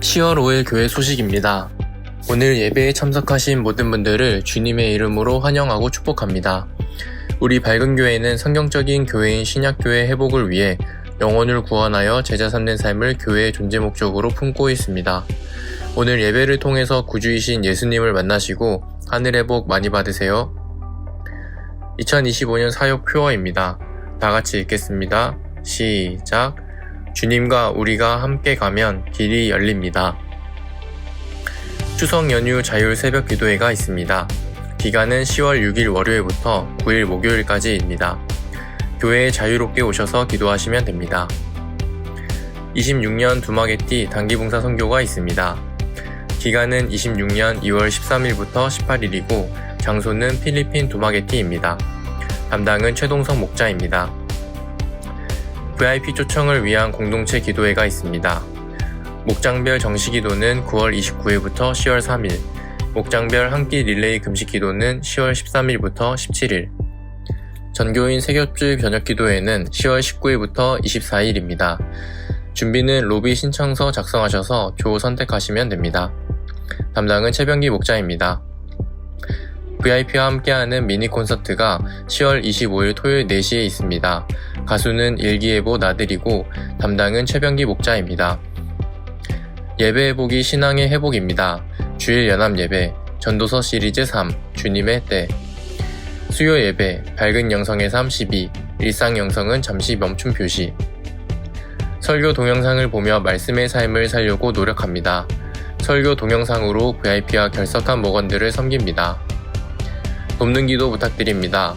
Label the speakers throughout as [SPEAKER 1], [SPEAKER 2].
[SPEAKER 1] 10월 5일 교회 소식입니다. 오늘 예배에 참석하신 모든 분들을 주님의 이름으로 환영하고 축복합니다. 우리 밝은 교회는 성경적인 교회인 신약교회 회복을 위해 영혼을 구원하여 제자 삼는 삶을 교회의 존재 목적으로 품고 있습니다. 오늘 예배를 통해서 구주이신 예수님을 만나시고 하늘의 복 많이 받으세요. 2025년 사역 표어입니다. 다 같이 읽겠습니다. 시작. 주님과 우리가 함께 가면 길이 열립니다. 추석 연휴 자율 새벽 기도회가 있습니다. 기간은 10월 6일 월요일부터 9일 목요일까지입니다. 교회에 자유롭게 오셔서 기도하시면 됩니다. 26년 두마게티 단기봉사 선교가 있습니다. 기간은 26년 2월 13일부터 18일이고 장소는 필리핀 두마게티입니다. 담당은 최동성 목자입니다. VIP 초청을 위한 공동체 기도회가 있습니다. 목장별 정식 기도는 9월 29일부터 10월 3일, 목장별 한 끼 릴레이 금식 기도는 10월 13일부터 17일, 전교인 세겹줄 저녁 기도회는 10월 19일부터 24일입니다. 준비는 로비 신청서 작성하셔서 조 선택하시면 됩니다. 담당은 최병기 목자입니다. VIP와 함께하는 미니 콘서트가 10월 25일 토요일 4시에 있습니다. 가수는 일기예보 나들이고 담당은 최병기 목자입니다. 예배 회복이 신앙의 회복입니다. 주일 연합 예배, 전도서 시리즈 3, 주님의 때. 수요 예배, 밝은 영성의 삶 12, 일상 영성은 잠시 멈춤 표시. 설교 동영상을 보며 말씀의 삶을 살려고 노력합니다. 설교 동영상으로 VIP와 결석한 목원들을 섬깁니다. 돕는 기도 부탁드립니다.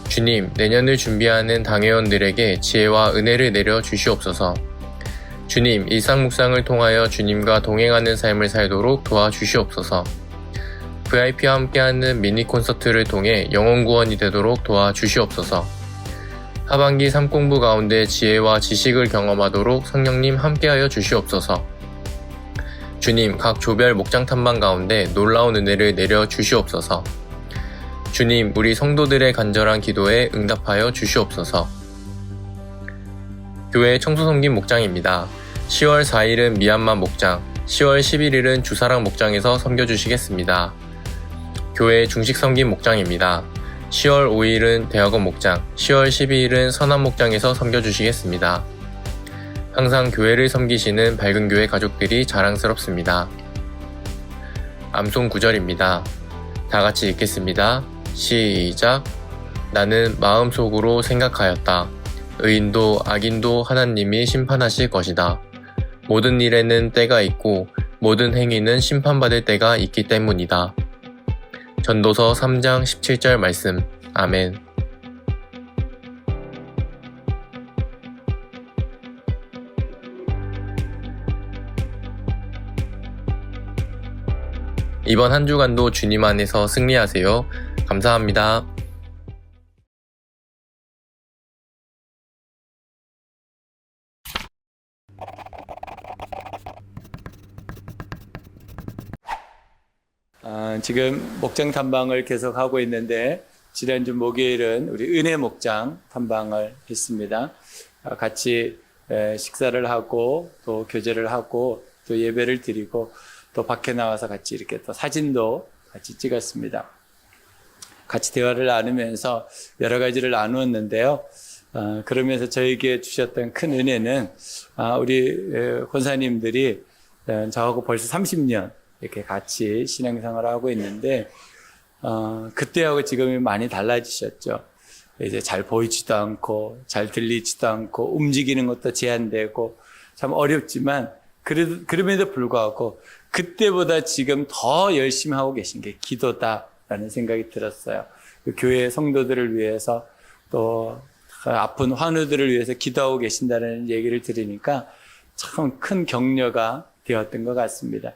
[SPEAKER 1] 주님, 내년을 준비하는 당회원들에게 지혜와 은혜를 내려 주시옵소서. 주님, 일상 묵상을 통하여 주님과 동행하는 삶을 살도록 도와주시옵소서. VIP와 함께하는 미니 콘서트를 통해 영혼 구원이 되도록 도와주시옵소서. 하반기 삶공부 가운데 지혜와 지식을 경험하도록 성령님 함께하여 주시옵소서. 주님, 각 조별 목장 탐방 가운데 놀라운 은혜를 내려 주시옵소서. 주님, 우리 성도들의 간절한 기도에 응답하여 주시옵소서. 교회 청소섬김 목장입니다. 10월 4일은 미얀마 목장, 10월 11일은 주사랑 목장에서 섬겨주시겠습니다. 교회 중식 섬김 목장입니다. 10월 5일은 대학원 목장, 10월 12일은 선암 목장에서 섬겨주시겠습니다. 항상 교회를 섬기시는 밝은 교회 가족들이 자랑스럽습니다. 암송 9절입니다. 다 같이 읽겠습니다. 시작. 나는 마음속으로 생각하였다. 의인도 악인도 하나님이 심판하실 것이다. 모든 일에는 때가 있고 모든 행위는 심판받을 때가 있기 때문이다. 전도서 3장 17절 말씀. 아멘. 이번 한 주간도 주님 안에서 승리하세요. 감사합니다.
[SPEAKER 2] 지금 목장 탐방을 계속하고 있는데 지난주 목요일은 우리 은혜 목장 탐방을 했습니다. 같이 식사를 하고 또 교제를 하고 또 예배를 드리고 또 밖에 나와서 같이 이렇게 또 사진도 같이 찍었습니다. 같이 대화를 나누면서 여러 가지를 나누었는데요. 그러면서 저에게 주셨던 큰 은혜는 우리 권사님들이 저하고 벌써 30년 이렇게 같이 신앙생활을 하고 있는데 그때하고 지금이 많이 달라지셨죠. 이제 잘 보이지도 않고 잘 들리지도 않고 움직이는 것도 제한되고 참 어렵지만 그럼에도 불구하고 그때보다 지금 더 열심히 하고 계신 게 기도다라는 생각이 들었어요. 그 교회 성도들을 위해서 또 아픈 환우들을 위해서 기도하고 계신다는 얘기를 들으니까 참 큰 격려가 되었던 것 같습니다.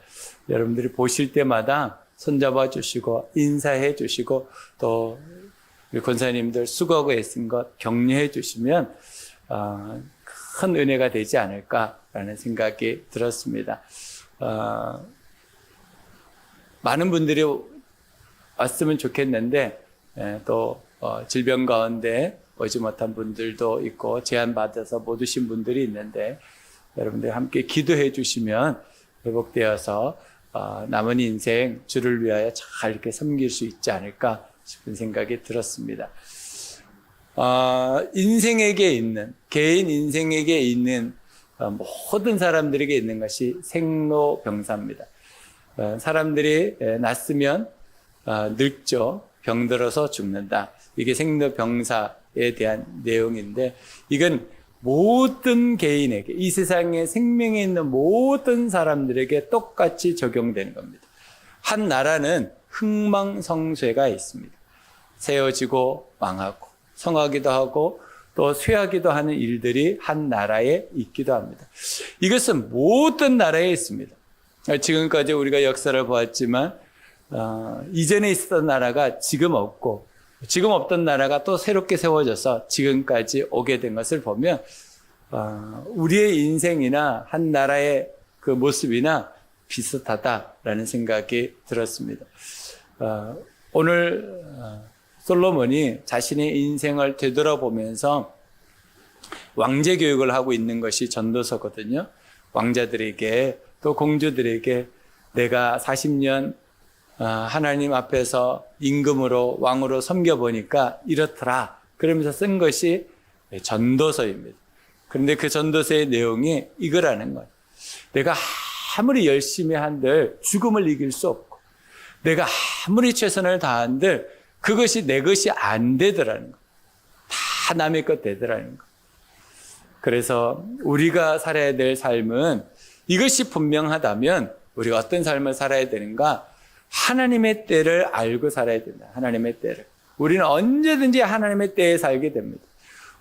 [SPEAKER 2] 여러분들이 보실 때마다 손잡아 주시고 인사해 주시고 또 우리 권사님들 수고하고 애쓴 것 격려해 주시면 큰 은혜가 되지 않을까라는 생각이 들었습니다. 많은 분들이 왔으면 좋겠는데 또 질병 가운데 오지 못한 분들도 있고 제한받아서 못 오신 분들이 있는데 여러분들 함께 기도해 주시면 회복되어서 남은 인생 주를 위하여 잘 이렇게 섬길 수 있지 않을까 싶은 생각이 들었습니다. 인생에게 있는, 개인 인생에게 있는 모든 사람들에게 있는 것이 생로병사입니다. 사람들이 낳으면 늙죠. 병들어서 죽는다. 이게 생로병사에 대한 내용인데, 이건 모든 개인에게, 이 세상에 생명에 있는 모든 사람들에게 똑같이 적용되는 겁니다. 한 나라는 흥망성쇠가 있습니다. 세워지고 망하고 성하기도 하고 또 쇠하기도 하는 일들이 한 나라에 있기도 합니다. 이것은 모든 나라에 있습니다. 지금까지 우리가 역사를 보았지만 이전에 있었던 나라가 지금 없고, 지금 없던 나라가 또 새롭게 세워져서 지금까지 오게 된 것을 보면 우리의 인생이나 한 나라의 그 모습이나 비슷하다라는 생각이 들었습니다. 오늘 솔로몬이 자신의 인생을 되돌아보면서 왕제 교육을 하고 있는 것이 전도서거든요. 왕자들에게 또 공주들에게 내가 40년 하나님 앞에서 임금으로 왕으로 섬겨보니까 이렇더라, 그러면서 쓴 것이 전도서입니다. 그런데 그 전도서의 내용이 이거라는 거예요. 내가 아무리 열심히 한들 죽음을 이길 수 없고, 내가 아무리 최선을 다한들 그것이 내 것이 안 되더라는 거. 다 남의 것 되더라는 거. 그래서 우리가 살아야 될 삶은 이것이 분명하다면 우리가 어떤 삶을 살아야 되는가? 하나님의 때를 알고 살아야 된다. 하나님의 때를. 우리는 언제든지 하나님의 때에 살게 됩니다.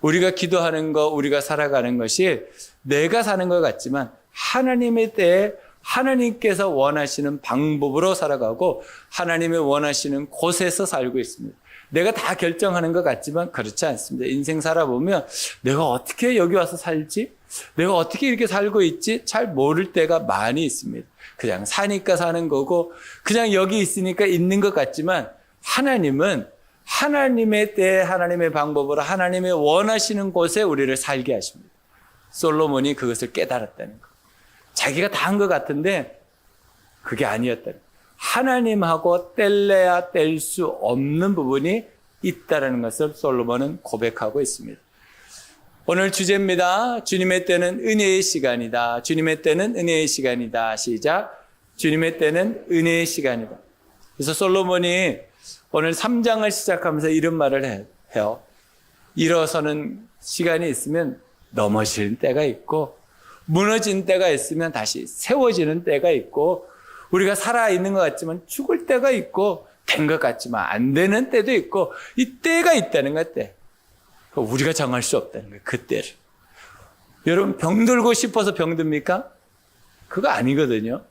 [SPEAKER 2] 우리가 기도하는 것, 우리가 살아가는 것이 내가 사는 것 같지만 하나님의 때에 하나님께서 원하시는 방법으로 살아가고 하나님이 원하시는 곳에서 살고 있습니다. 내가 다 결정하는 것 같지만 그렇지 않습니다. 인생 살아보면 내가 어떻게 여기 와서 살지? 내가 어떻게 이렇게 살고 있지? 잘 모를 때가 많이 있습니다. 그냥 사니까 사는 거고 그냥 여기 있으니까 있는 것 같지만, 하나님은 하나님의 때 하나님의 방법으로 하나님의 원하시는 곳에 우리를 살게 하십니다. 솔로몬이 그것을 깨달았다는 거. 자기가 다 한 것 같은데 그게 아니었다. 하나님하고 뗄래야 뗄 수 없는 부분이 있다는 것을 솔로몬은 고백하고 있습니다. 오늘 주제입니다. 주님의 때는 은혜의 시간이다. 주님의 때는 은혜의 시간이다. 시작. 주님의 때는 은혜의 시간이다. 그래서 솔로몬이 오늘 3장을 시작하면서 이런 말을 해요. 일어서는 시간이 있으면 넘어지는 때가 있고, 무너진 때가 있으면 다시 세워지는 때가 있고, 우리가 살아있는 것 같지만 죽을 때가 있고, 된 것 같지만 안 되는 때도 있고, 이 때가 있다는 것 때. 우리가 정할 수 없다는 거예요. 그 때를. 여러분, 병들고 싶어서 병듭니까? 그거 아니거든요.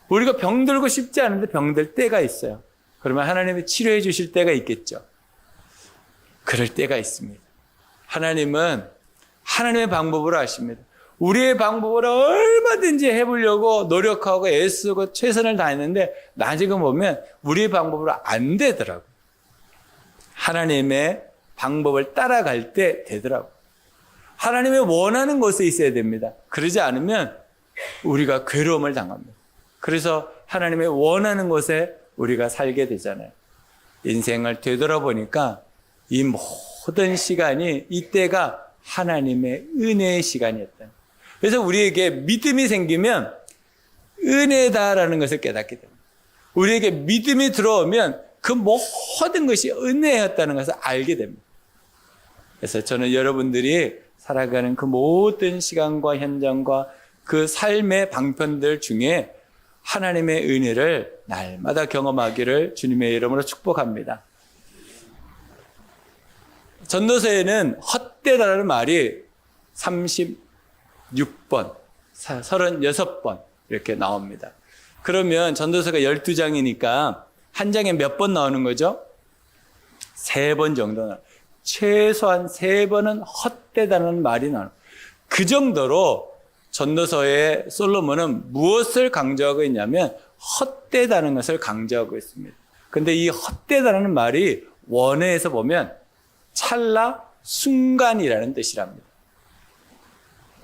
[SPEAKER 2] 우리가 병들고 싶지 않은데 병들 때가 있어요. 그러면 하나님이 치료해 주실 때가 있겠죠. 그럴 때가 있습니다. 하나님은 하나님의 방법으로 하십니다. 우리의 방법으로 얼마든지 해보려고 노력하고 애쓰고 최선을 다했는데 나중에 보면 우리의 방법으로 안 되더라고요. 하나님의 방법을 따라갈 때 되더라고요. 하나님의 원하는 곳에 있어야 됩니다. 그러지 않으면 우리가 괴로움을 당합니다. 그래서 하나님의 원하는 곳에 우리가 살게 되잖아요. 인생을 되돌아보니까 이 모든 시간이, 이때가 하나님의 은혜의 시간이었다. 그래서 우리에게 믿음이 생기면 은혜다라는 것을 깨닫게 됩니다. 우리에게 믿음이 들어오면 그 모든 것이 은혜였다는 것을 알게 됩니다. 그래서 저는 여러분들이 살아가는 그 모든 시간과 현장과 그 삶의 방편들 중에 하나님의 은혜를 날마다 경험하기를 주님의 이름으로 축복합니다. 전도서에는 헛되다라는 말이 36번, 36번 이렇게 나옵니다. 그러면 전도서가 12장이니까 한 장에 몇 번 나오는 거죠? 3번 정도 나와요. 최소한 3번은 헛되다는 말이 나와요. 그 정도로 전도서에 솔로몬은 무엇을 강조하고 있냐면 헛되다는 것을 강조하고 있습니다. 그런데 이 헛되다는 말이 원어에서 보면 찰나, 순간이라는 뜻이랍니다.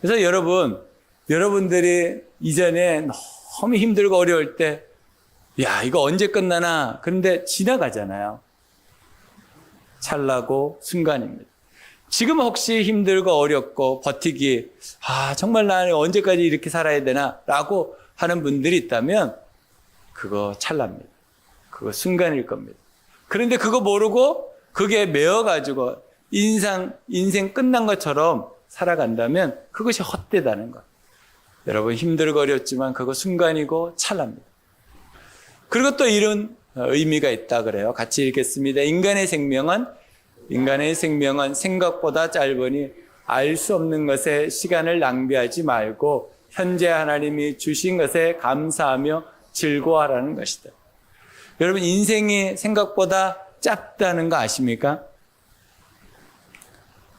[SPEAKER 2] 그래서 여러분들이 이전에 너무 힘들고 어려울 때, 야, 이거 언제 끝나나? 그런데 지나가잖아요. 찰나고 순간입니다. 지금 혹시 힘들고 어렵고 버티기, 정말 나는 언제까지 이렇게 살아야 되나? 라고 하는 분들이 있다면, 그거 찰나입니다. 그거 순간일 겁니다. 그런데 그거 모르고 그게 매어가지고 인생 끝난 것처럼 살아간다면 그것이 헛되다는 것. 여러분 힘들고 어렵지만 그거 순간이고 찰나입니다. 그리고 또 이런 의미가 있다 그래요. 같이 읽겠습니다. 인간의 생명은 생각보다 짧으니 알 수 없는 것에 시간을 낭비하지 말고 현재 하나님이 주신 것에 감사하며 즐거워하라는 것이다. 여러분 인생이 생각보다 짧다는 거 아십니까?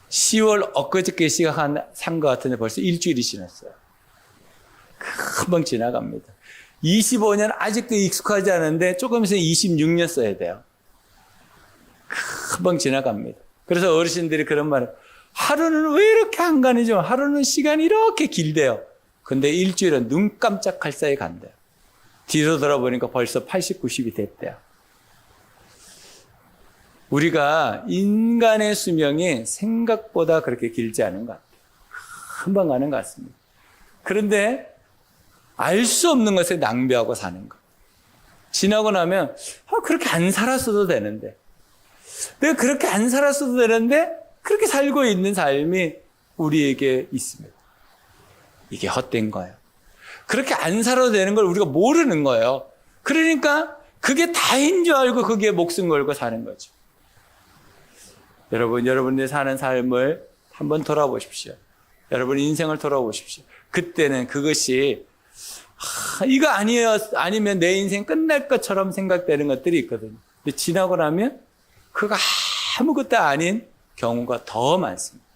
[SPEAKER 2] 10월 엊그저께 시작한 것 같은데 벌써 일주일이 지났어요. 금방 지나갑니다. 25년 아직도 익숙하지 않은데 조금 있으면 26년 써야 돼요. 금방 지나갑니다. 그래서 어르신들이 그런 말을, 하루는 왜 이렇게 안 가는지, 하루는 시간이 이렇게 길대요. 근데 일주일은 눈 깜짝할 사이 간대요. 뒤로 돌아보니까 벌써 80, 90이 됐대요. 우리가 인간의 수명이 생각보다 그렇게 길지 않은 것 같아요. 금방 가는 것 같습니다. 그런데 알 수 없는 것에 낭비하고 사는 것. 지나고 나면 그렇게 안 살았어도 되는데, 내가 그렇게 안 살았어도 되는데 그렇게 살고 있는 삶이 우리에게 있습니다. 이게 헛된 거예요. 그렇게 안 살아도 되는 걸 우리가 모르는 거예요. 그러니까 그게 다인 줄 알고 그게 목숨 걸고 사는 거죠. 여러분의 사는 삶을 한번 돌아보십시오. 여러분 인생을 돌아보십시오. 그때는 그것이 이거 아니면 내 인생 끝날 것처럼 생각되는 것들이 있거든요. 근데 지나고 나면 그거 아무것도 아닌 경우가 더 많습니다.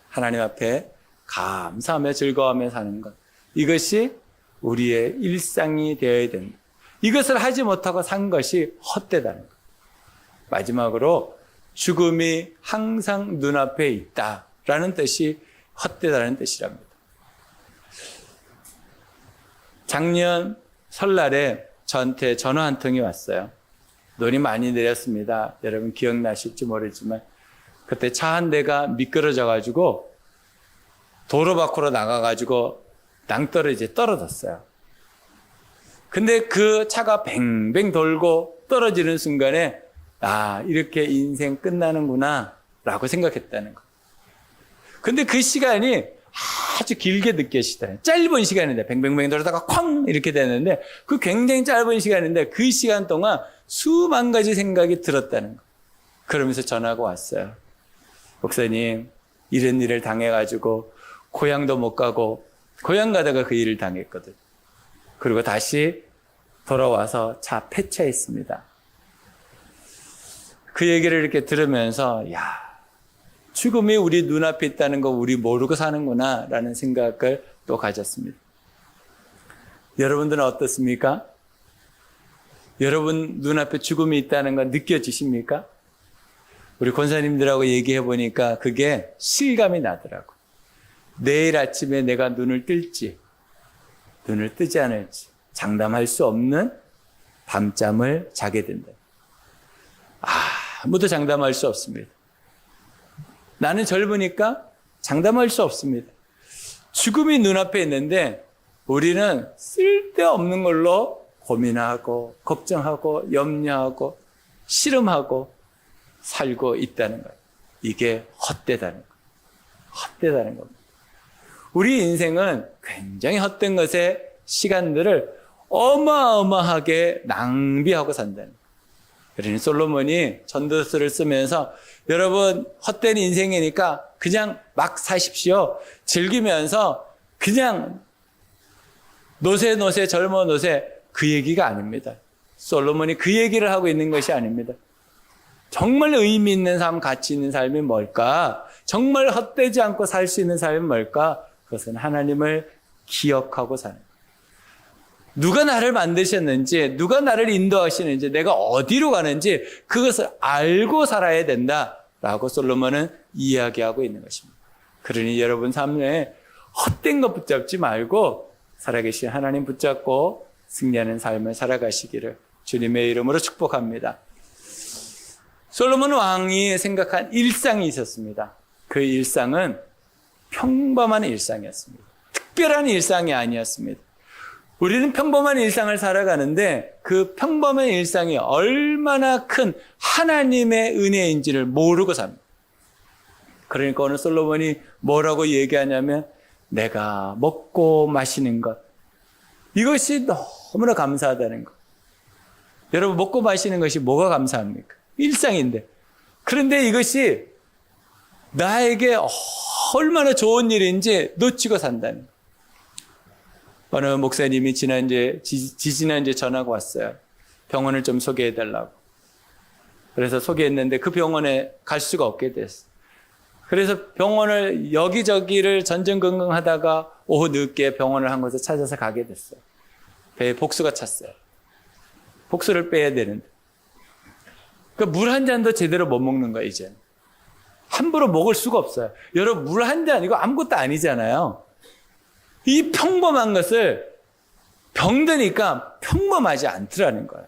[SPEAKER 2] 하나님 앞에 감사하며 즐거워하며 사는 것. 이것이 우리의 일상이 되어야 됩니다. 이것을 하지 못하고 산 것이 헛되다는 것. 마지막으로 죽음이 항상 눈앞에 있다라는 뜻이 헛되다는 뜻이랍니다. 작년 설날에 저한테 전화 한 통이 왔어요. 눈이 많이 내렸습니다. 여러분 기억나실지 모르지만 그때 차 한 대가 미끄러져가지고 도로 밖으로 나가가지고 낭떠러지에 떨어졌어요. 근데 그 차가 뱅뱅 돌고 떨어지는 순간에 이렇게 인생 끝나는구나 라고 생각했다는 거. 근데 그 시간이 아주 길게 느껴지잖아요. 짧은 시간인데 뱅뱅뱅 돌다가 쾅 이렇게 되는데 그 굉장히 짧은 시간인데 그 시간 동안 수만 가지 생각이 들었다는 거. 그러면서 전화가 왔어요. 목사님, 이런 일을 당해가지고 고향도 못 가고 고향 가다가 그 일을 당했거든. 그리고 다시 돌아와서 차 폐차했습니다. 그 얘기를 이렇게 들으면서 죽음이 우리 눈앞에 있다는 거 우리 모르고 사는구나 라는 생각을 또 가졌습니다. 여러분들은 어떻습니까? 여러분 눈앞에 죽음이 있다는 거 느껴지십니까? 우리 권사님들하고 얘기해 보니까 그게 실감이 나더라고. 내일 아침에 내가 눈을 뜰지 눈을 뜨지 않을지 장담할 수 없는 밤잠을 자게 된다. 아무도 장담할 수 없습니다. 나는 젊으니까 장담할 수 없습니다. 죽음이 눈앞에 있는데 우리는 쓸데없는 걸로 고민하고 걱정하고 염려하고 씨름하고 살고 있다는 거예요. 이게 헛되다는 거예요. 헛되다는 겁니다. 우리 인생은 굉장히 헛된 것에 시간들을 어마어마하게 낭비하고 산다는 거예요. 그러니 솔로몬이 전도서를 쓰면서 여러분 헛된 인생이니까 그냥 막 사십시오. 즐기면서 그냥 노세 젊어 노세 그 얘기가 아닙니다. 솔로몬이 그 얘기를 하고 있는 것이 아닙니다. 정말 의미 있는 삶, 가치 있는 삶이 뭘까? 정말 헛되지 않고 살 수 있는 삶이 뭘까? 그것은 하나님을 기억하고 사는 거예요. 누가 나를 만드셨는지, 누가 나를 인도하시는지, 내가 어디로 가는지 그것을 알고 살아야 된다라고 솔로몬은 이야기하고 있는 것입니다. 그러니 여러분 삶에 헛된 것 붙잡지 말고 살아계신 하나님 붙잡고 승리하는 삶을 살아가시기를 주님의 이름으로 축복합니다. 솔로몬 왕이 생각한 일상이 있었습니다. 그 일상은 평범한 일상이었습니다. 특별한 일상이 아니었습니다. 우리는 평범한 일상을 살아가는데 그 평범한 일상이 얼마나 큰 하나님의 은혜인지를 모르고 삽니다. 그러니까 오늘 솔로몬이 뭐라고 얘기하냐면 내가 먹고 마시는 것, 이것이 너무나 감사하다는 것. 여러분, 먹고 마시는 것이 뭐가 감사합니까? 일상인데. 그런데 이것이 나에게 얼마나 좋은 일인지 놓치고 산다는 것. 어느 목사님이 지지난주에 전화가 왔어요. 병원을 좀 소개해달라고. 그래서 소개했는데 그 병원에 갈 수가 없게 됐어요. 그래서 병원을 여기저기를 전전긍긍 하다가 오후 늦게 병원을 한 곳에 찾아서 가게 됐어요. 배에 복수가 찼어요. 복수를 빼야 되는데. 그러니까 물 한 잔도 제대로 못 먹는 거예요, 이제. 함부로 먹을 수가 없어요. 여러분, 물 한 잔, 이거 아무것도 아니잖아요. 이 평범한 것을 병드니까 평범하지 않더라는 거예요.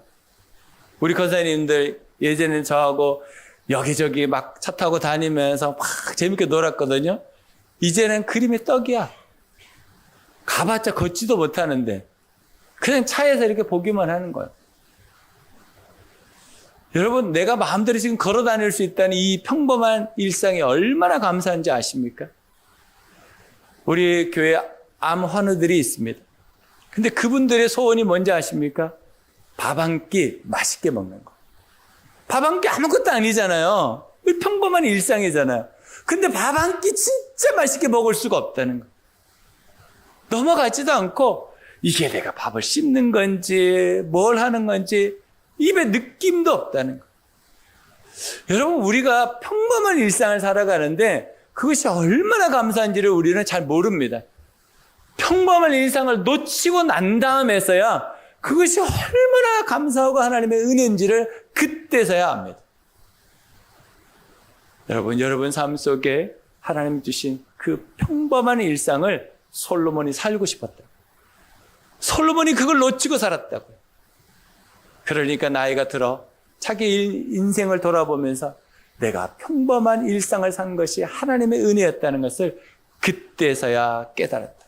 [SPEAKER 2] 우리 권사님들 예전에 저하고 여기저기 막 차 타고 다니면서 막 재밌게 놀았거든요. 이제는 그림의 떡이야. 가봤자 걷지도 못하는데 그냥 차에서 이렇게 보기만 하는 거예요. 여러분, 내가 마음대로 지금 걸어 다닐 수 있다는 이 평범한 일상이 얼마나 감사한지 아십니까? 우리 교회 암 환우들이 있습니다. 근데 그분들의 소원이 뭔지 아십니까? 밥 한 끼 맛있게 먹는 거. 밥 한 끼 아무것도 아니잖아요. 평범한 일상이잖아요. 근데 밥 한 끼 진짜 맛있게 먹을 수가 없다는 거. 넘어가지도 않고 이게 내가 밥을 씹는 건지 뭘 하는 건지 입에 느낌도 없다는 거. 여러분, 우리가 평범한 일상을 살아가는데 그것이 얼마나 감사한지를 우리는 잘 모릅니다. 평범한 일상을 놓치고 난 다음에서야 그것이 얼마나 감사하고 하나님의 은혜인지를 그때서야 압니다. 여러분 삶 속에 하나님 주신 그 평범한 일상을 솔로몬이 살고 싶었다. 솔로몬이 그걸 놓치고 살았다고요. 그러니까 나이가 들어 자기 인생을 돌아보면서 내가 평범한 일상을 산 것이 하나님의 은혜였다는 것을 그때서야 깨달았다고.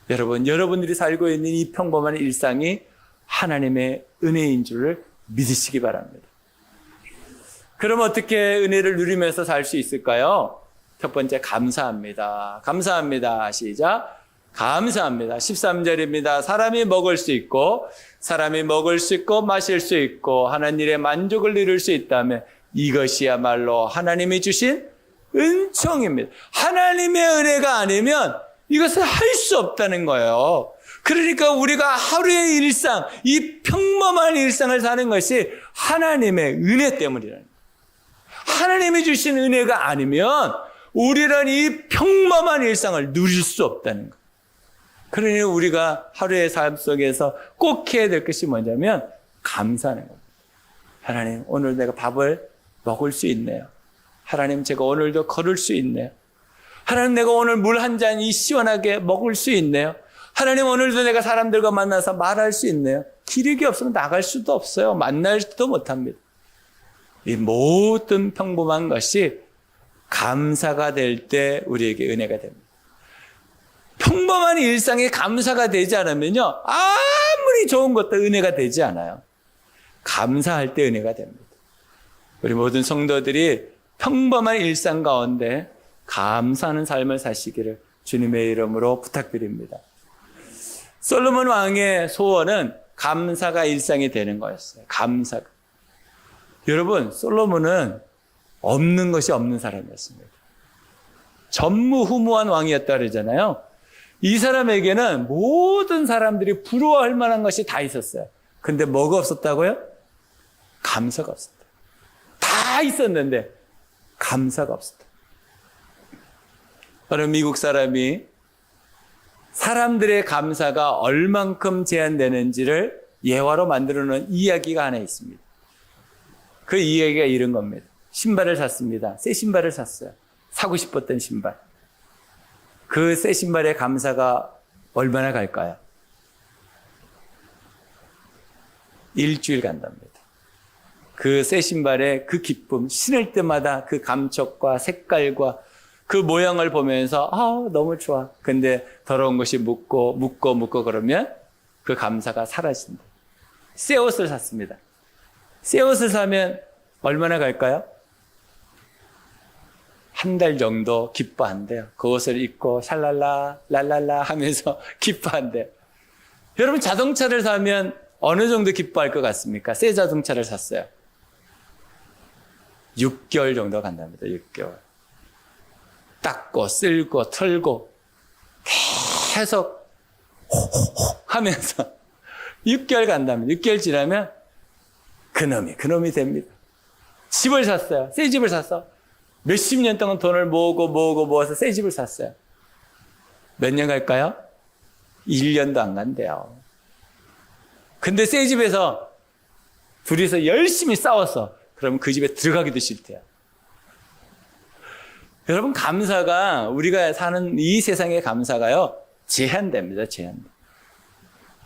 [SPEAKER 2] 여러분, 여러분들이 살고 있는 이 평범한 일상이 하나님의 은혜인 줄을 믿으시기 바랍니다. 그럼 어떻게 은혜를 누리면서 살 수 있을까요? 첫 번째, 감사합니다. 감사합니다. 시작. 감사합니다. 13절입니다. 사람이 먹을 수 있고 마실 수 있고 하는 일에 만족을 이룰 수 있다면 이것이야말로 하나님이 주신 은총입니다. 하나님의 은혜가 아니면 이것을 할 수 없다는 거예요. 그러니까 우리가 하루의 일상, 이 평범한 일상을 사는 것이 하나님의 은혜 때문이라는 거예요. 하나님이 주신 은혜가 아니면 우리는 이 평범한 일상을 누릴 수 없다는 거예요. 그러니 우리가 하루의 삶 속에서 꼭 해야 될 것이 뭐냐면 감사하는 겁니다. 하나님, 오늘 내가 밥을 먹을 수 있네요. 하나님, 제가 오늘도 걸을 수 있네요. 하나님, 내가 오늘 물 한 잔이 시원하게 먹을 수 있네요. 하나님, 오늘도 내가 사람들과 만나서 말할 수 있네요. 기력이 없으면 나갈 수도 없어요. 만날지도 못합니다. 이 모든 평범한 것이 감사가 될 때 우리에게 은혜가 됩니다. 평범한 일상에 감사가 되지 않으면요, 아무리 좋은 것도 은혜가 되지 않아요. 감사할 때 은혜가 됩니다. 우리 모든 성도들이 평범한 일상 가운데 감사하는 삶을 사시기를 주님의 이름으로 부탁드립니다. 솔로몬 왕의 소원은 감사가 일상이 되는 거였어요. 감사가. 여러분, 솔로몬은 없는 것이 없는 사람이었습니다. 전무후무한 왕이었다 그러잖아요. 이 사람에게는 모든 사람들이 부러워할 만한 것이 다 있었어요. 근데 뭐가 없었다고요? 감사가 없었다. 다 있었는데 감사가 없었다. 어느 미국 사람이 사람들의 감사가 얼만큼 제한되는지를 예화로 만들어 놓은 이야기가 하나 있습니다. 그 이야기가 이런 겁니다. 신발을 샀습니다. 새 신발을 샀어요. 사고 싶었던 신발. 그 새 신발의 감사가 얼마나 갈까요? 일주일 간답니다. 그 새 신발의 그 기쁨, 신을 때마다 그 감촉과 색깔과 그 모양을 보면서 너무 좋아. 근데 더러운 것이 묻고 그러면 그 감사가 사라진다. 새 옷을 샀습니다. 새 옷을 사면 얼마나 갈까요? 한 달 정도 기뻐한대요. 그 옷을 입고 샬랄라 랄랄라 하면서 기뻐한대요. 여러분, 자동차를 사면 어느 정도 기뻐할 것 같습니까? 새 자동차를 샀어요. 6개월 정도 간답니다. 6개월. 닦고 쓸고 털고 계속 호호호 하면서 6개월 간답니다. 6개월 지나면 그놈이 됩니다. 집을 샀어요. 새 집을 샀어. 몇십 년 동안 돈을 모아서 새 집을 샀어요. 몇 년 갈까요? 1년도 안 간대요. 근데 새 집에서 둘이서 열심히 싸웠어. 그럼 그 집에 들어가기도 싫대요. 여러분, 감사가, 우리가 사는 이 세상의 감사가요, 제한됩니다. 제한돼.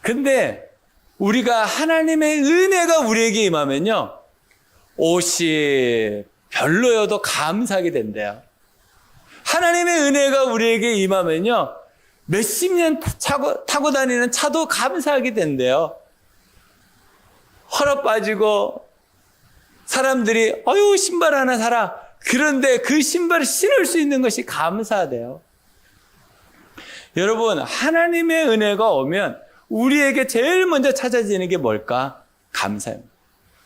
[SPEAKER 2] 근데 우리가 하나님의 은혜가 우리에게 임하면요, 옷이 별로여도 감사하게 된대요. 하나님의 은혜가 우리에게 임하면요, 몇십 년 타고 다니는 차도 감사하게 된대요. 헐어 빠지고 사람들이 신발 하나 사라. 그런데 그 신발을 신을 수 있는 것이 감사하대요. 여러분, 하나님의 은혜가 오면 우리에게 제일 먼저 찾아지는 게 뭘까? 감사입니다.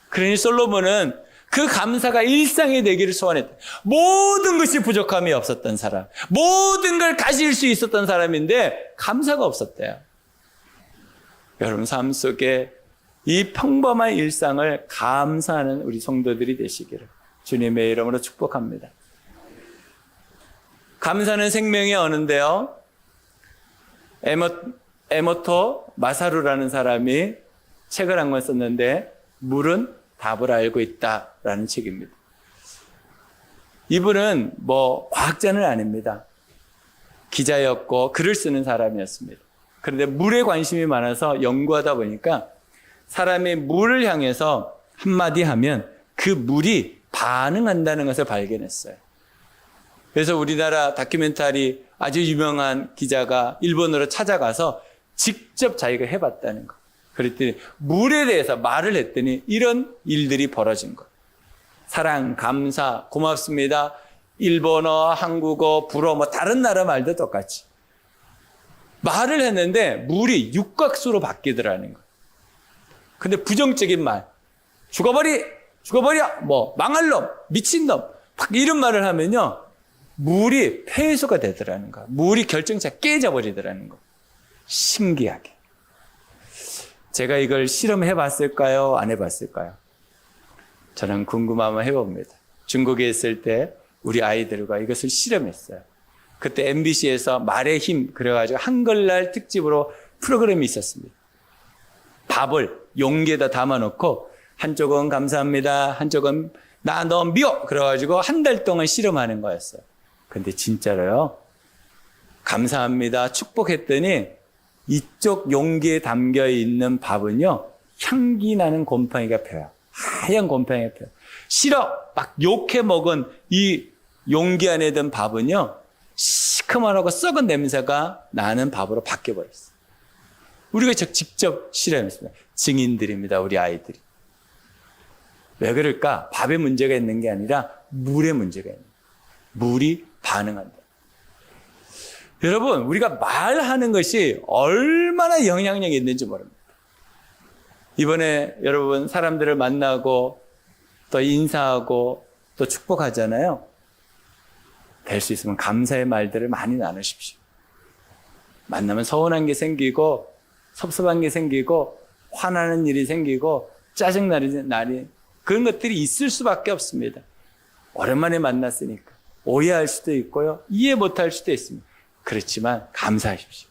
[SPEAKER 2] 그러니 솔로몬은 그 감사가 일상이 되기를 소원했다. 모든 것이 부족함이 없었던 사람, 모든 걸 가질 수 있었던 사람인데 감사가 없었대요. 여러분, 삶 속에 이 평범한 일상을 감사하는 우리 성도들이 되시기를 주님의 이름으로 축복합니다. 감사는 생명의 언어인데요, 에모토 마사루라는 사람이 책을 한 권 썼는데, 물은 답을 알고 있다라는 책입니다. 이분은 과학자는 아닙니다. 기자였고 글을 쓰는 사람이었습니다. 그런데 물에 관심이 많아서 연구하다 보니까 사람이 물을 향해서 한마디 하면 그 물이 반응한다는 것을 발견했어요. 그래서 우리나라 다큐멘터리 아주 유명한 기자가 일본으로 찾아가서 직접 자기가 해봤다는 거. 그랬더니 물에 대해서 말을 했더니 이런 일들이 벌어진 거. 사랑, 감사, 고맙습니다. 일본어, 한국어, 불어, 다른 나라 말도 똑같이 말을 했는데 물이 육각수로 바뀌더라는 거. 근데 부정적인 말, 죽어버려, 망할 놈, 미친 놈, 이런 말을 하면요, 물이 폐수가 되더라는 거. 물이 결정차 깨져버리더라는 거. 신기하게. 제가 이걸 실험해 봤을까요? 안 해봤을까요? 저는 궁금하면 해봅니다. 중국에 있을 때 우리 아이들과 이것을 실험했어요. 그때 MBC에서 말의 힘, 그래가지고 한글날 특집으로 프로그램이 있었습니다. 밥을 용기에다 담아놓고 한쪽은 감사합니다, 한쪽은 나 너 미워, 그래가지고 한 달 동안 실험하는 거였어요. 근데 진짜로요, 감사합니다, 축복했더니 이쪽 용기에 담겨 있는 밥은요, 향기 나는 곰팡이가 펴요. 하얀 곰팡이가 펴요. 싫어 막 욕해 먹은 이 용기 안에 든 밥은요, 시커먼하고 썩은 냄새가 나는 밥으로 바뀌어버렸어요. 우리가 직접 실험했습니다. 증인들입니다, 우리 아이들이. 왜 그럴까? 밥에 문제가 있는 게 아니라 물에 문제가 있는 거예요. 물이 반응한다. 여러분, 우리가 말하는 것이 얼마나 영향력이 있는지 모릅니다. 이번에 여러분 사람들을 만나고 또 인사하고 또 축복하잖아요. 될 수 있으면 감사의 말들을 많이 나누십시오. 만나면 서운한 게 생기고 섭섭한 게 생기고 화나는 일이 생기고 짜증나는 날이, 그런 것들이 있을 수밖에 없습니다. 오랜만에 만났으니까 오해할 수도 있고요, 이해 못할 수도 있습니다. 그렇지만 감사하십시오.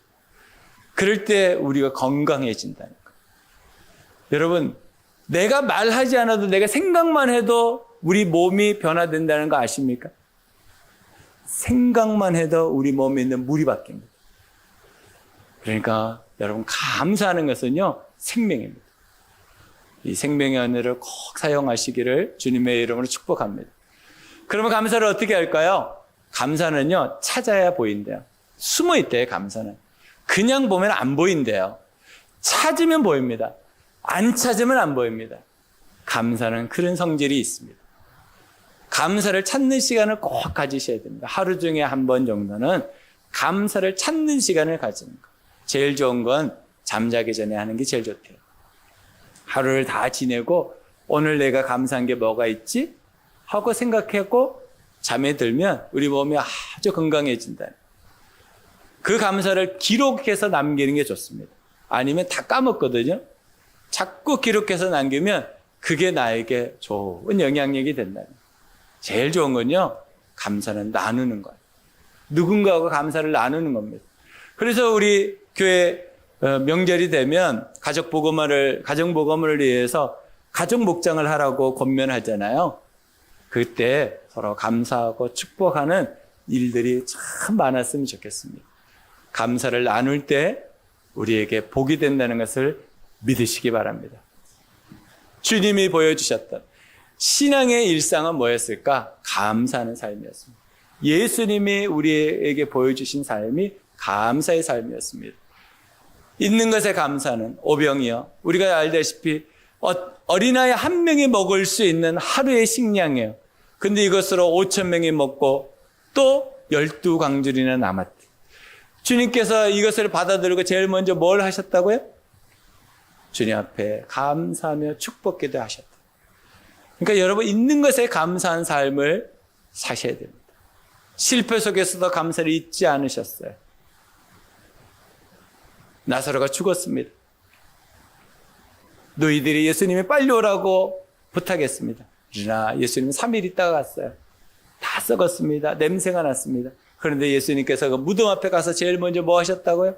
[SPEAKER 2] 그럴 때 우리가 건강해진다는 거예요. 여러분, 내가 말하지 않아도 내가 생각만 해도 우리 몸이 변화된다는 거 아십니까? 생각만 해도 우리 몸에 있는 물이 바뀝니다. 그러니까 여러분 감사하는 것은요 생명입니다. 이 생명의 은혜를 꼭 사용하시기를 주님의 이름으로 축복합니다. 그러면 감사를 어떻게 할까요? 감사는요 찾아야 보인대요. 숨어 있대요. 감사는 그냥 보면 안 보인대요. 찾으면 보입니다. 안 찾으면 안 보입니다. 감사는 그런 성질이 있습니다. 감사를 찾는 시간을 꼭 가지셔야 됩니다. 하루 중에 한 번 정도는 감사를 찾는 시간을 가지는 거. 제일 좋은 건 잠자기 전에 하는 게 제일 좋대요. 하루를 다 지내고 오늘 내가 감사한 게 뭐가 있지? 하고 생각하고 잠에 들면 우리 몸이 아주 건강해진다. 그 감사를 기록해서 남기는 게 좋습니다. 아니면 다 까먹거든요. 자꾸 기록해서 남기면 그게 나에게 좋은 영향력이 된다. 제일 좋은 건요, 감사는 나누는 거예요. 누군가하고 감사를 나누는 겁니다. 그래서 우리 교회 명절이 되면 가정복음을 위해서 가정 목장을 하라고 권면하잖아요. 그때 서로 감사하고 축복하는 일들이 참 많았으면 좋겠습니다. 감사를 나눌 때 우리에게 복이 된다는 것을 믿으시기 바랍니다. 주님이 보여주셨던 신앙의 일상은 뭐였을까? 감사하는 삶이었습니다. 예수님이 우리에게 보여주신 삶이 감사의 삶이었습니다. 있는 것에 감사는 오병이요. 우리가 알다시피 어린아이 한 명이 먹을 수 있는 하루의 식량이에요. 근데 이것으로 5,000명이 먹고 또 12광줄이나 남았대. 주님께서 이것을 받아들이고 제일 먼저 뭘 하셨다고요? 주님 앞에 감사하며 축복기도 하셨다. 그러니까 여러분 있는 것에 감사한 삶을 사셔야 됩니다. 실패 속에서도 감사를 잊지 않으셨어요. 나사로가 죽었습니다. 너희들이 예수님이 빨리 오라고 부탁했습니다. 그러나 예수님은 3일 있다가 갔어요. 다 썩었습니다. 냄새가 났습니다. 그런데 예수님께서 그 무덤 앞에 가서 제일 먼저 뭐 하셨다고요?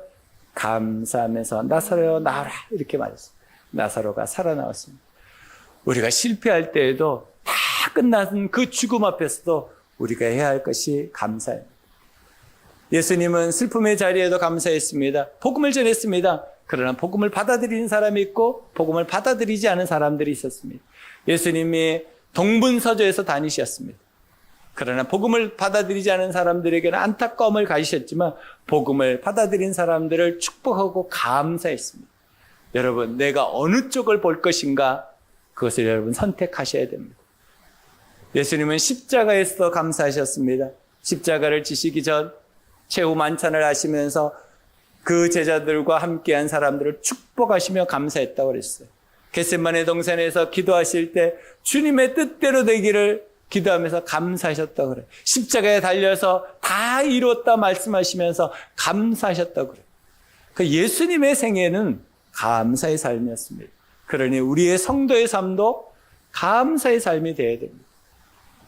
[SPEAKER 2] 감사하면서 나사로여 나와라 이렇게 말했어요. 나사로가 살아나왔습니다. 우리가 실패할 때에도 다 끝난 그 죽음 앞에서도 우리가 해야 할 것이 감사예요. 예수님은 슬픔의 자리에도 감사했습니다. 복음을 전했습니다. 그러나 복음을 받아들이는 사람이 있고 복음을 받아들이지 않은 사람들이 있었습니다. 예수님이 동분서주에서 다니셨습니다. 그러나 복음을 받아들이지 않은 사람들에게는 안타까움을 가지셨지만 복음을 받아들인 사람들을 축복하고 감사했습니다. 여러분, 내가 어느 쪽을 볼 것인가 그것을 여러분 선택하셔야 됩니다. 예수님은 십자가에서 감사하셨습니다. 십자가를 지시기 전 최후 만찬을 하시면서 그 제자들과 함께한 사람들을 축복하시며 감사했다고 그랬어요. 겟세마네 동산에서 기도하실 때 주님의 뜻대로 되기를 기도하면서 감사하셨다고 그래요. 십자가에 달려서 다 이뤘다 말씀하시면서 감사하셨다고 그래요. 그 예수님의 생애는 감사의 삶이었습니다. 그러니 우리의 성도의 삶도 감사의 삶이 되어야 됩니다.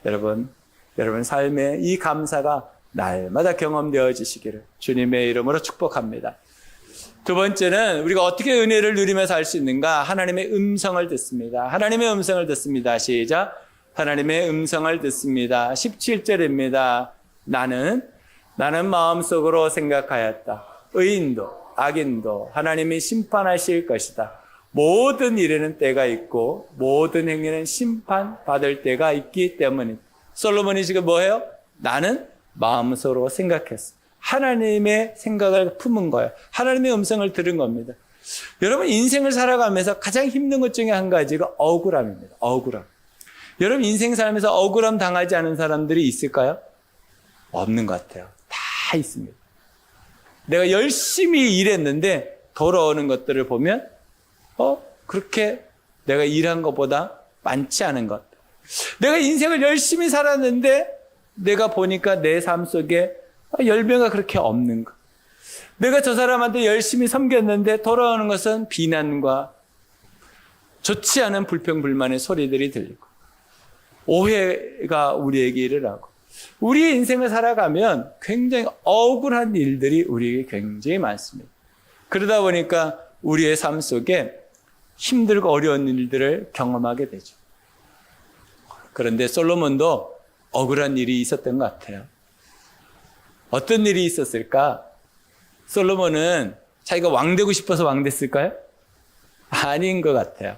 [SPEAKER 2] 여러분 삶에 이 감사가 날마다 경험되어지시기를 주님의 이름으로 축복합니다. 두 번째는 우리가 어떻게 은혜를 누리면서 할 수 있는가? 하나님의 음성을 듣습니다. 하나님의 음성을 듣습니다. 시작. 하나님의 음성을 듣습니다. 17절입니다. 나는 마음속으로 생각하였다. 의인도 악인도 하나님이 심판하실 것이다. 모든 일에는 때가 있고 모든 행위는 심판받을 때가 있기 때문이다. 솔로몬이 지금 뭐예요? 나는 마음속으로 생각했어. 하나님의 생각을 품은 거예요. 하나님의 음성을 들은 겁니다. 여러분 인생을 살아가면서 가장 힘든 것 중에 한 가지가 억울함입니다. 억울함. 여러분 인생 살면서 억울함 당하지 않은 사람들이 있을까요? 없는 것 같아요. 다 있습니다. 내가 열심히 일했는데 돌아오는 것들을 보면 그렇게 내가 일한 것보다 많지 않은 것. 내가 인생을 열심히 살았는데 내가 보니까 내 삶 속에 열매가 그렇게 없는 것. 내가 저 사람한테 열심히 섬겼는데 돌아오는 것은 비난과 좋지 않은 불평불만의 소리들이 들리고 오해가 우리에게 일어나고 우리의 인생을 살아가면 굉장히 억울한 일들이 우리에게 굉장히 많습니다. 그러다 보니까 우리의 삶 속에 힘들고 어려운 일들을 경험하게 되죠. 그런데 솔로몬도 억울한 일이 있었던 것 같아요. 어떤 일이 있었을까? 솔로몬은 자기가 왕 되고 싶어서 왕 됐을까요? 아닌 것 같아요.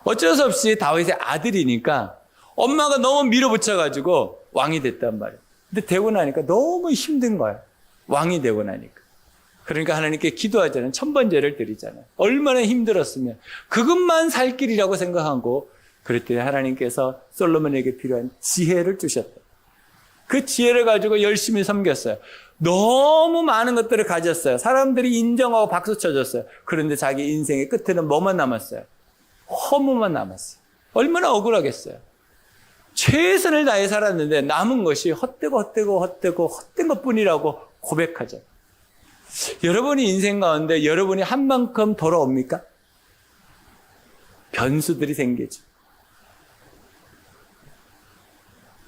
[SPEAKER 2] 어쩔 수 없이 다윗의 아들이니까 엄마가 너무 밀어붙여가지고 왕이 됐단 말이에요. 근데 되고 나니까 너무 힘든 거예요. 왕이 되고 나니까. 그러니까 하나님께 기도하자는 천번제를 드리잖아요. 얼마나 힘들었으면 그것만 살 길이라고 생각하고 그랬더니 하나님께서 솔로몬에게 필요한 지혜를 주셨다. 그 지혜를 가지고 열심히 섬겼어요. 너무 많은 것들을 가졌어요. 사람들이 인정하고 박수 쳐줬어요. 그런데 자기 인생의 끝에는 뭐만 남았어요? 허무만 남았어요. 얼마나 억울하겠어요. 최선을 다해 살았는데 남은 것이 헛된 것뿐이라고 고백하죠. 여러분이 인생 가운데 여러분이 한 만큼 돌아옵니까? 변수들이 생기죠.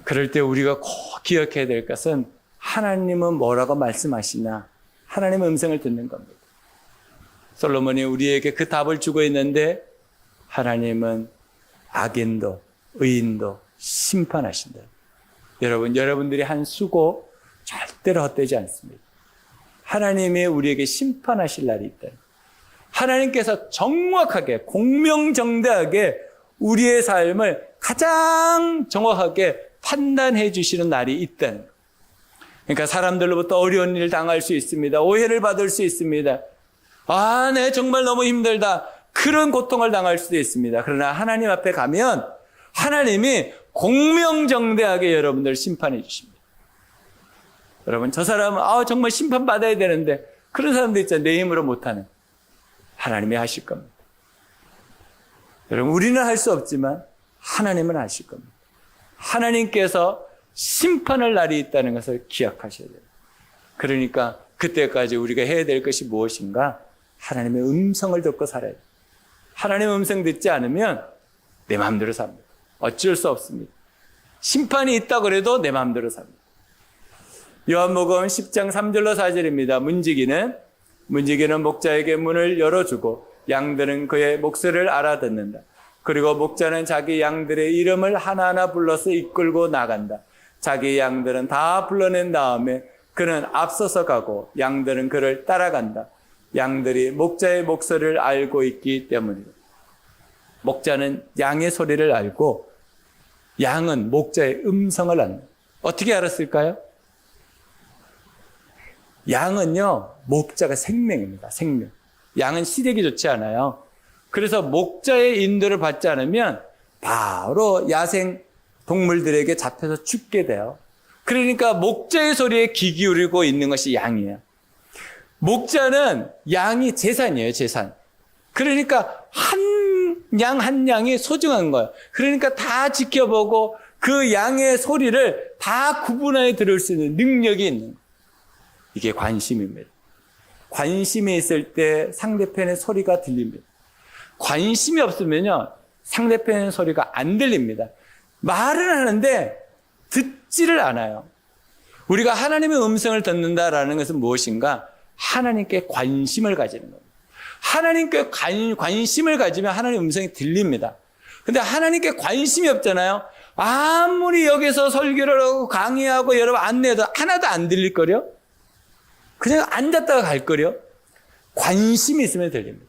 [SPEAKER 2] 그럴 때 우리가 꼭 기억해야 될 것은 하나님은 뭐라고 말씀하시나 하나님의 음성을 듣는 겁니다. 솔로몬이 우리에게 그 답을 주고 있는데 하나님은 악인도 의인도 심판하신다. 여러분들이 한 수고 절대로 헛되지 않습니다. 하나님이 우리에게 심판하실 날이 있다. 하나님께서 정확하게 공명정대하게 우리의 삶을 가장 정확하게 판단해 주시는 날이 있다는 거예요. 그러니까 사람들로부터 어려운 일을 당할 수 있습니다. 오해를 받을 수 있습니다. 네, 정말 너무 힘들다. 그런 고통을 당할 수도 있습니다. 그러나 하나님 앞에 가면 하나님이 공명정대하게 여러분들 심판해 주십니다. 여러분, 저 사람은 정말 심판받아야 되는데 그런 사람도 있잖아요. 내 힘으로 못하는. 하나님이 하실 겁니다. 여러분, 우리는 할 수 없지만 하나님은 하실 겁니다. 하나님께서 심판할 날이 있다는 것을 기억하셔야 돼요. 그러니까 그때까지 우리가 해야 될 것이 무엇인가? 하나님의 음성을 듣고 살아야 돼요. 하나님의 음성 듣지 않으면 내 마음대로 삽니다. 어쩔 수 없습니다. 심판이 있다 그래도 내 마음대로 삽니다. 요한복음 10장 3절로 4절입니다. 문지기는 목자에게 문을 열어주고 양들은 그의 목소리를 알아듣는다. 그리고 목자는 자기 양들의 이름을 하나하나 불러서 이끌고 나간다. 자기 양들은 다 불러낸 다음에 그는 앞서서 가고 양들은 그를 따라간다. 양들이 목자의 목소리를 알고 있기 때문이다. 목자는 양의 소리를 알고 양은 목자의 음성을 안다. 어떻게 알았을까요? 양은요, 목자가 생명입니다. 생명. 양은 시력이 좋지 않아요. 그래서 목자의 인도를 받지 않으면 바로 야생 동물들에게 잡혀서 죽게 돼요. 그러니까 목자의 소리에 귀 기울이고 있는 것이 양이에요. 목자는 양이 재산이에요, 재산. 그러니까 한 양이 소중한 거예요. 그러니까 다 지켜보고 그 양의 소리를 다 구분하여 들을 수 있는 능력이 있는 거예요. 이게 관심입니다. 관심이 있을 때 상대편의 소리가 들립니다. 관심이 없으면요, 상대편의 소리가 안 들립니다. 말을 하는데 듣지를 않아요. 우리가 하나님의 음성을 듣는다라는 것은 무엇인가? 하나님께 관심을 가지는 겁니다. 하나님께 관심을 가지면 하나님의 음성이 들립니다. 근데 하나님께 관심이 없잖아요. 아무리 여기서 설교를 하고 강의하고 여러분 안내해도 하나도 안 들릴거려? 그냥 앉았다가 갈거려? 관심이 있으면 들립니다.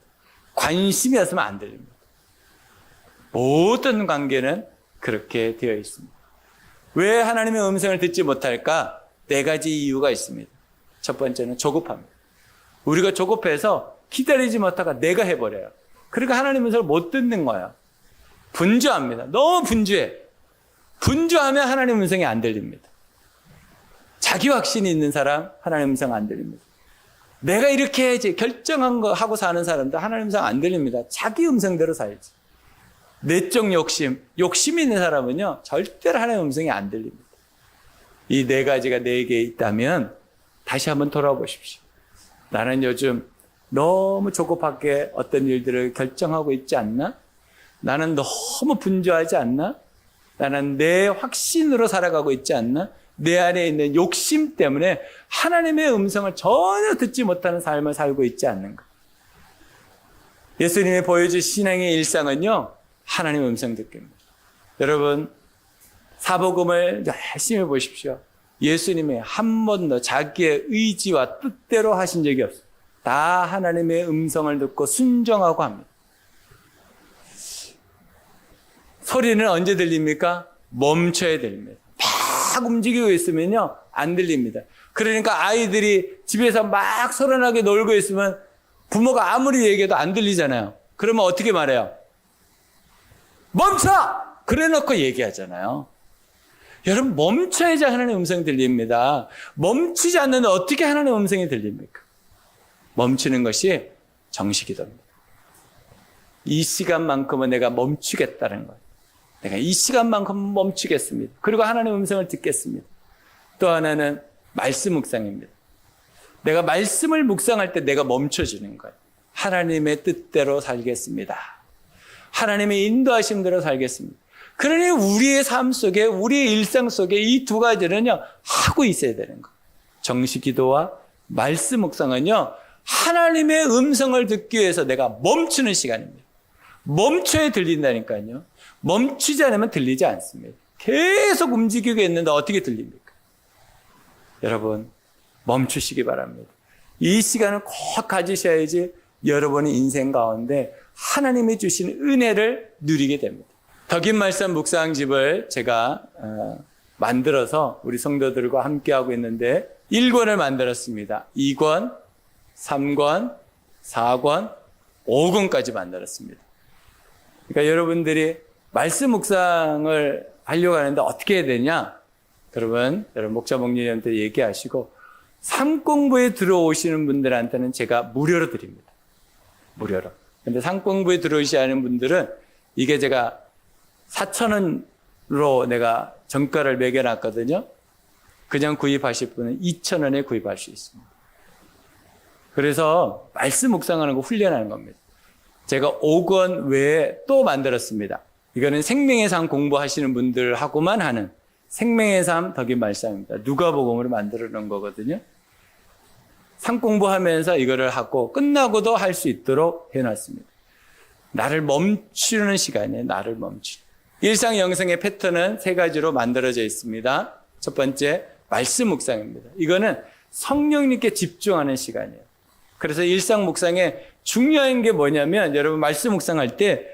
[SPEAKER 2] 관심이 없으면 안 들립니다. 모든 관계는 그렇게 되어 있습니다. 왜 하나님의 음성을 듣지 못할까? 4가지 이유가 있습니다. 첫 번째는 조급합니다. 우리가 조급해서 기다리지 못하다가 내가 해버려요. 그러니까 하나님의 음성을 못 듣는 거예요. 분주합니다. 너무 분주해. 분주하면 하나님의 음성이 안 들립니다. 자기 확신이 있는 사람 하나님의 음성 안 들립니다. 내가 이렇게 해야지 결정한 거 하고 사는 사람들 하나님의 음성 안 들립니다. 자기 음성대로 살지. 내적 욕심이 있는 사람은요 절대로 하나님의 음성이 안 들립니다. 이 4가지가 내게 있다면 다시 한번 돌아보십시오. 나는 요즘 너무 조급하게 어떤 일들을 결정하고 있지 않나? 나는 너무 분주하지 않나? 나는 내 확신으로 살아가고 있지 않나? 내 안에 있는 욕심 때문에 하나님의 음성을 전혀 듣지 못하는 삶을 살고 있지 않는가? 예수님이 보여주신 신앙의 일상은요, 하나님의 음성 듣기입니다. 여러분, 사복음을 열심히 보십시오. 예수님이 한 번도 자기의 의지와 뜻대로 하신 적이 없어요. 다 하나님의 음성을 듣고 순종하고 합니다. 소리는 언제 들립니까? 멈춰야 들립니다. 막 움직이고 있으면요, 안 들립니다. 그러니까 아이들이 집에서 막 소란하게 놀고 있으면 부모가 아무리 얘기해도 안 들리잖아요. 그러면 어떻게 말해요? 멈춰! 그래 놓고 얘기하잖아요. 여러분, 멈춰야지 하나님의 음성이 들립니다. 멈추지 않는데 어떻게 하나님의 음성이 들립니까? 멈추는 것이 정식이됩니다. 이 시간만큼은 내가 멈추겠다는 거예요. 내가 이 시간만큼은 멈추겠습니다. 그리고 하나님의 음성을 듣겠습니다. 또 하나는 말씀 묵상입니다. 내가 말씀을 묵상할 때 내가 멈춰지는 거예요. 하나님의 뜻대로 살겠습니다. 하나님의 인도하심대로 살겠습니다. 그러니 우리의 삶 속에, 우리의 일상 속에 이 두 가지는요, 하고 있어야 되는 거예요. 정식 기도와 말씀 묵상은요, 하나님의 음성을 듣기 위해서 내가 멈추는 시간입니다. 멈춰야 들린다니까요. 멈추지 않으면 들리지 않습니다. 계속 움직이고 있는데 어떻게 들립니까? 여러분, 멈추시기 바랍니다. 이 시간을 꼭 가지셔야지 여러분의 인생 가운데 하나님이 주신 은혜를 누리게 됩니다. 더 긴 말씀 묵상집을 제가 만들어서 우리 성도들과 함께하고 있는데 1권을 만들었습니다. 2권, 3권, 4권, 5권까지 만들었습니다. 그러니까 여러분들이 말씀 묵상을 하려고 하는데 어떻게 해야 되냐? 여러분 목자 목님한테 얘기하시고 삶공부에 들어오시는 분들한테는 제가 무료로 드립니다. 무료로. 근데 삶공부에 들어오시지 않은 분들은 이게 제가 4,000원으로 내가 정가를 매겨놨거든요. 그냥 구입하실 분은 2,000원에 구입할 수 있습니다. 그래서 말씀 묵상하는 거 훈련하는 겁니다. 제가 5권 외에 또 만들었습니다. 이거는 생명의 삶 공부하시는 분들하고만 하는 생명의 삶 더 긴 말씀입니다. 누가복음으로 만들어 놓은 거거든요. 삶 공부하면서 이거를 하고 끝나고도 할 수 있도록 해놨습니다. 나를 멈추는 시간이에요. 나를 멈추는. 일상 영성의 패턴은 3가지로 만들어져 있습니다. 첫 번째, 말씀 묵상입니다. 이거는 성령님께 집중하는 시간이에요. 그래서 일상 묵상에 중요한 게 뭐냐면 여러분 말씀 묵상할 때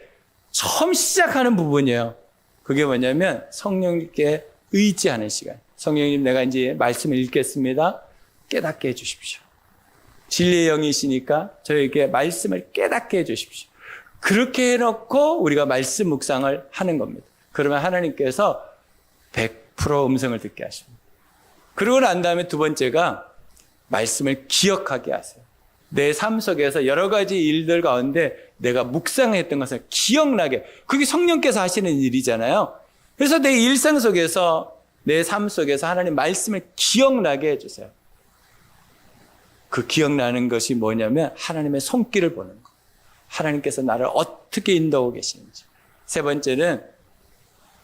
[SPEAKER 2] 처음 시작하는 부분이에요. 그게 뭐냐면 성령님께 의지하는 시간. 성령님, 내가 이제 말씀을 읽겠습니다. 깨닫게 해주십시오. 진리의 영이시니까 저에게 말씀을 깨닫게 해주십시오. 그렇게 해놓고 우리가 말씀 묵상을 하는 겁니다. 그러면 하나님께서 100% 음성을 듣게 하십니다. 그러고 난 다음에 두 번째가 말씀을 기억하게 하세요. 내 삶 속에서 여러 가지 일들 가운데 내가 묵상했던 것을 기억나게, 그게 성령께서 하시는 일이잖아요. 그래서 내 일상 속에서, 내 삶 속에서 하나님 말씀을 기억나게 해주세요. 그 기억나는 것이 뭐냐면 하나님의 손길을 보는 거. 하나님께서 나를 어떻게 인도하고 계시는지. 세 번째는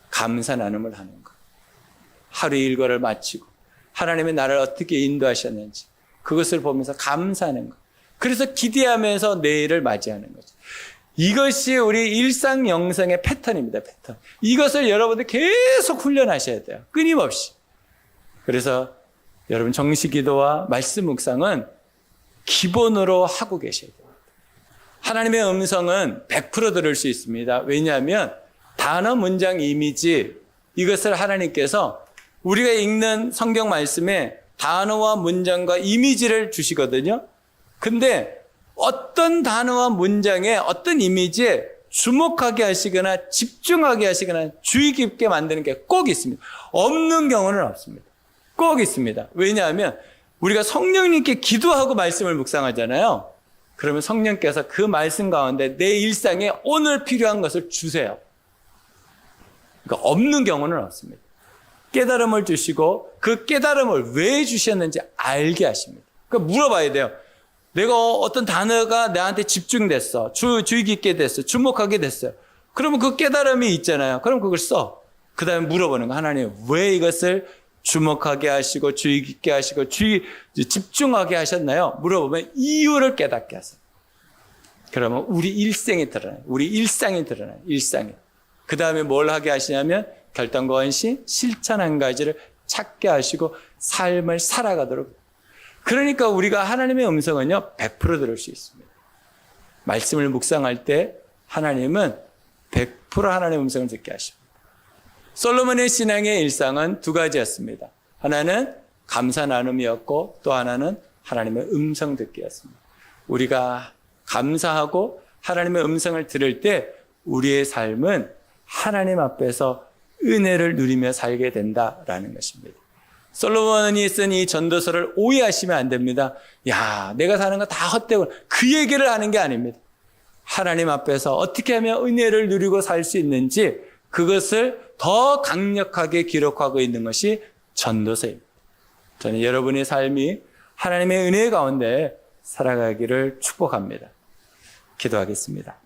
[SPEAKER 2] 감사 나눔을 하는 거. 하루 일과를 마치고 하나님이 나를 어떻게 인도하셨는지 그것을 보면서 감사하는 거. 그래서 기대하면서 내일을 맞이하는 거죠. 이것이 우리 일상 영성의 패턴입니다. 패턴. 이것을 여러분들 계속 훈련하셔야 돼요. 끊임없이. 그래서 여러분 정식 기도와 말씀 묵상은 기본으로 하고 계셔야 돼요. 하나님의 음성은 100% 들을 수 있습니다. 왜냐하면 단어, 문장, 이미지, 이것을 하나님께서 우리가 읽는 성경 말씀에 단어와 문장과 이미지를 주시거든요. 근데 어떤 단어와 문장에 어떤 이미지에 주목하게 하시거나 집중하게 하시거나 주의 깊게 만드는 게 꼭 있습니다. 없는 경우는 없습니다. 꼭 있습니다. 왜냐하면 우리가 성령님께 기도하고 말씀을 묵상하잖아요. 그러면 성령께서 그 말씀 가운데 내 일상에 오늘 필요한 것을 주세요. 그러니까 없는 경우는 없습니다. 깨달음을 주시고 그 깨달음을 왜 주셨는지 알게 하십니다. 그러니까 물어봐야 돼요. 내가 어떤 단어가 나한테 집중됐어. 주의 깊게 됐어. 주목하게 됐어요. 그러면 그 깨달음이 있잖아요. 그럼 그걸 써. 그 다음에 물어보는 거. 하나님, 왜 이것을 주목하게 하시고 주의 깊게 하시고 집중하게 하셨나요? 물어보면 이유를 깨닫게 하세요. 그러면 우리 일생이 드러나요. 우리 일상이 드러나요. 일상이. 그 다음에 뭘 하게 하시냐면 결단과 헌신, 실천 한 가지를 찾게 하시고 삶을 살아가도록. 그러니까 우리가 하나님의 음성은요, 100% 들을 수 있습니다. 말씀을 묵상할 때 하나님은 100% 하나님의 음성을 듣게 하십니다. 솔로몬의 신앙의 일상은 두 가지였습니다. 하나는 감사 나눔이었고 또 하나는 하나님의 음성 듣기였습니다. 우리가 감사하고 하나님의 음성을 들을 때 우리의 삶은 하나님 앞에서 은혜를 누리며 살게 된다라는 것입니다. 솔로몬이 쓴 이 전도서를 오해하시면 안 됩니다. 야, 내가 사는 거 다 헛되고, 그 얘기를 하는 게 아닙니다. 하나님 앞에서 어떻게 하면 은혜를 누리고 살 수 있는지 그것을 더 강력하게 기록하고 있는 것이 전도서입니다. 저는 여러분의 삶이 하나님의 은혜 가운데 살아가기를 축복합니다. 기도하겠습니다.